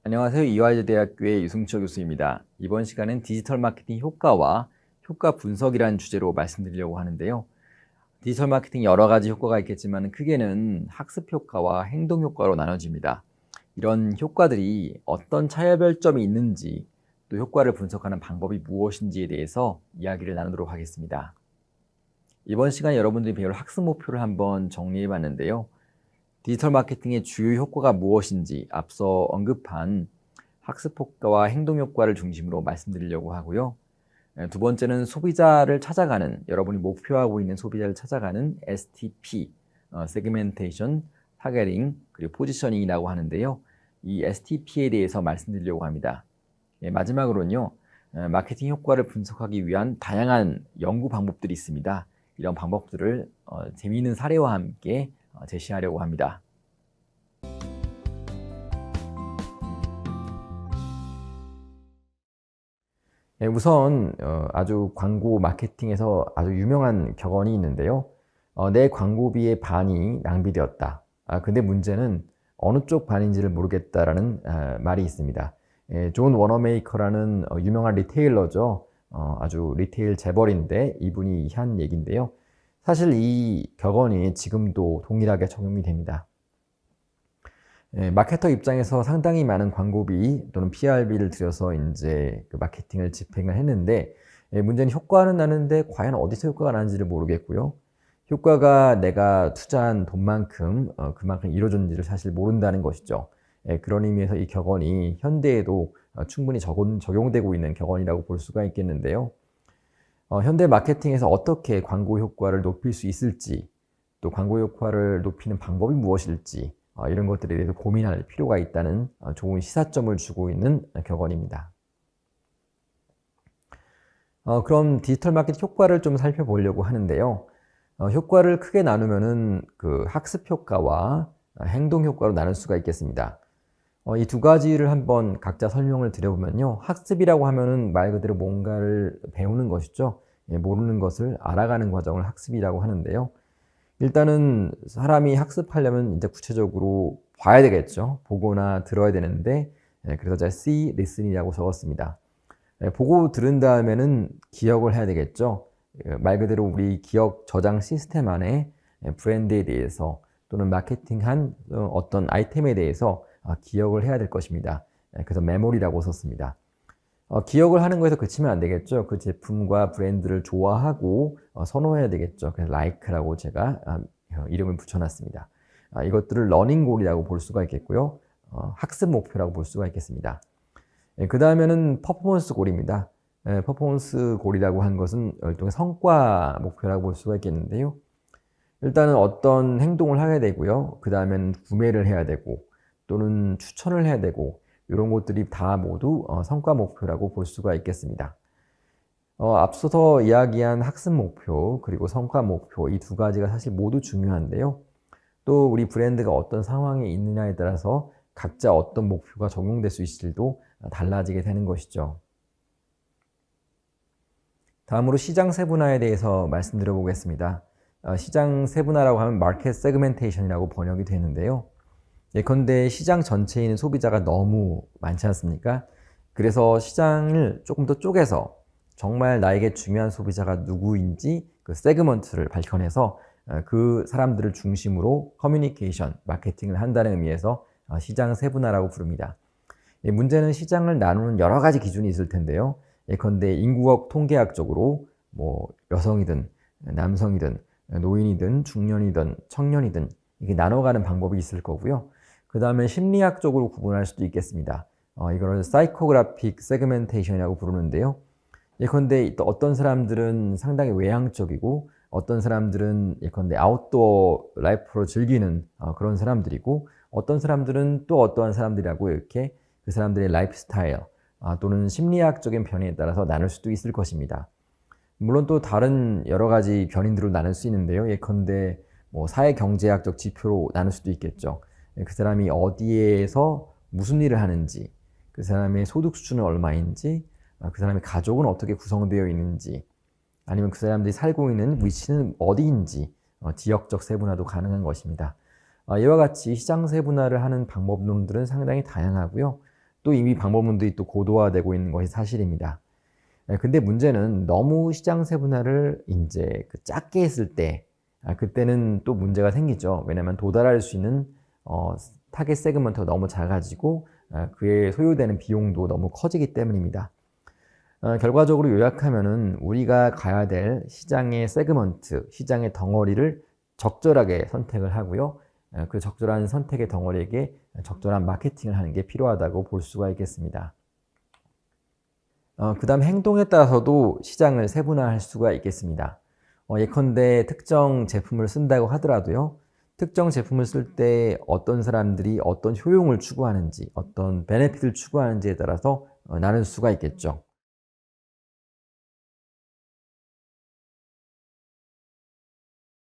안녕하세요. 이화여대학교의 유승철 교수입니다. 이번 시간은 디지털 마케팅 효과와 효과 분석이라는 주제로 말씀드리려고 하는데요. 디지털 마케팅 여러 가지 효과가 있겠지만 크게는 학습 효과와 행동 효과로 나눠집니다. 이런 효과들이 어떤 차별점이 있는지 또 효과를 분석하는 방법이 무엇인지에 대해서 이야기를 나누도록 하겠습니다. 이번 시간에 여러분들이 배울 학습 목표를 한번 정리해 봤는데요. 디지털 마케팅의 주요 효과가 무엇인지 앞서 언급한 학습 효과와 행동 효과를 중심으로 말씀드리려고 하고요. 두 번째는 소비자를 찾아가는, 여러분이 목표하고 있는 소비자를 찾아가는 STP, 세그멘테이션, 타겟팅, 그리고 포지셔닝이라고 하는데요. 이 STP에 대해서 말씀드리려고 합니다. 마지막으로는요, 마케팅 효과를 분석하기 위한 다양한 연구 방법들이 있습니다. 이런 방법들을 재미있는 사례와 함께 제시하려고 합니다. 우선 아주 광고 마케팅에서 아주 유명한 격언이 있는데요. 내 광고비의 반이 낭비되었다. 근데 문제는 어느 쪽 반인지를 모르겠다라는 말이 있습니다. 존 워너메이커라는 유명한 리테일러죠. 아주 리테일 재벌인데 이분이 한 얘기인데요. 사실 이 격언이 지금도 동일하게 적용이 됩니다. 마케터 입장에서 상당히 많은 광고비 또는 PR비를 들여서 이제 그 마케팅을 집행을 했는데 문제는 효과는 나는데 과연 어디서 효과가 나는지를 모르겠고요. 효과가 내가 투자한 돈만큼 그만큼 이루어졌는지를 사실 모른다는 것이죠. 그런 의미에서 이 격언이 현대에도 충분히 적용되고 있는 격언이라고 볼 수가 있겠는데요. 현대 마케팅에서 어떻게 광고 효과를 높일 수 있을지, 또 광고 효과를 높이는 방법이 무엇일지 이런 것들에 대해서 고민할 필요가 있다는 좋은 시사점을 주고 있는 격언입니다. 그럼 디지털 마케팅 효과를 좀 살펴보려고 하는데요. 효과를 크게 나누면은 그 학습 효과와 행동 효과로 나눌 수가 있겠습니다. 이 두 가지를 한번 각자 설명을 드려보면요. 학습이라고 하면은 말 그대로 뭔가를 배우는 것이죠. 모르는 것을 알아가는 과정을 학습이라고 하는데요. 일단은 사람이 학습하려면 이제 구체적으로 봐야 되겠죠. 보거나 들어야 되는데, 그래서 제가 see, listen이라고 적었습니다. 보고 들은 다음에는 기억을 해야 되겠죠. 말 그대로 우리 기억 저장 시스템 안에 브랜드에 대해서 또는 마케팅한 어떤 아이템에 대해서 기억을 해야 될 것입니다. 그래서 메모리라고 썼습니다. 기억을 하는 거에서 그치면 안 되겠죠. 그 제품과 브랜드를 좋아하고 선호해야 되겠죠. 그래서 like라고 제가 이름을 붙여놨습니다. 이것들을 러닝 골이라고 볼 수가 있겠고요. 학습 목표라고 볼 수가 있겠습니다. 그 다음에는 퍼포먼스 골입니다. 퍼포먼스 골이라고 한 것은 일종의 성과 목표라고 볼 수가 있겠는데요. 일단은 어떤 행동을 하게 되고요. 그 다음에는 구매를 해야 되고 또는 추천을 해야 되고 이런 것들이 다 모두 성과 목표라고 볼 수가 있겠습니다. 앞서서 이야기한 학습 목표 그리고 성과 목표 이 두 가지가 사실 모두 중요한데요. 또 우리 브랜드가 어떤 상황에 있느냐에 따라서 각자 어떤 목표가 적용될 수 있을지도 달라지게 되는 것이죠. 다음으로 시장 세분화에 대해서 말씀드려 보겠습니다. 시장 세분화라고 하면 마켓 세그멘테이션이라고 번역이 되는데요. 예컨대 시장 전체에 있는 소비자가 너무 많지 않습니까? 그래서 시장을 조금 더 쪼개서 정말 나에게 중요한 소비자가 누구인지 그 세그먼트를 밝혀내서 그 사람들을 중심으로 커뮤니케이션, 마케팅을 한다는 의미에서 시장 세분화라고 부릅니다. 문제는 시장을 나누는 여러 가지 기준이 있을 텐데요. 예컨대 인구학 통계학적으로 뭐 여성이든 남성이든 노인이든 중년이든 청년이든 이렇게 나눠가는 방법이 있을 거고요. 그 다음에 심리학적으로 구분할 수도 있겠습니다. 이거를 사이코그래픽 세그멘테이션이라고 부르는데요. 예컨대 또 어떤 사람들은 상당히 외향적이고 어떤 사람들은 예컨대 아웃도어 라이프로 즐기는 그런 사람들이고 어떤 사람들은 또 어떠한 사람들이라고 이렇게 그 사람들의 라이프 스타일 또는 심리학적인 변화에 따라서 나눌 수도 있을 것입니다. 물론 또 다른 여러 가지 변인들로 나눌 수 있는데요. 예컨대 뭐 사회경제학적 지표로 나눌 수도 있겠죠. 그 사람이 어디에서 무슨 일을 하는지, 그 사람의 소득 수준은 얼마인지, 그 사람의 가족은 어떻게 구성되어 있는지, 아니면 그 사람들이 살고 있는 위치는 어디인지 지역적 세분화도 가능한 것입니다. 이와 같이 시장 세분화를 하는 방법론들은 상당히 다양하고요. 또 이미 방법론들이 또 고도화되고 있는 것이 사실입니다. 근데 문제는 너무 시장 세분화를 이제 작게 했을 때, 그때는 또 문제가 생기죠. 왜냐하면 도달할 수 있는 타겟 세그먼트가 너무 작아지고 그에 소요되는 비용도 너무 커지기 때문입니다. 결과적으로 요약하면은 우리가 가야 될 시장의 세그먼트, 시장의 덩어리를 적절하게 선택을 하고요. 그 적절한 선택의 덩어리에게 적절한 마케팅을 하는 게 필요하다고 볼 수가 있겠습니다. 그 다음 행동에 따라서도 시장을 세분화할 수가 있겠습니다. 예컨대 특정 제품을 쓴다고 하더라도요. 특정 제품을 쓸 때 어떤 사람들이 어떤 효용을 추구하는지, 어떤 베네핏을 추구하는지에 따라서 나눌 수가 있겠죠.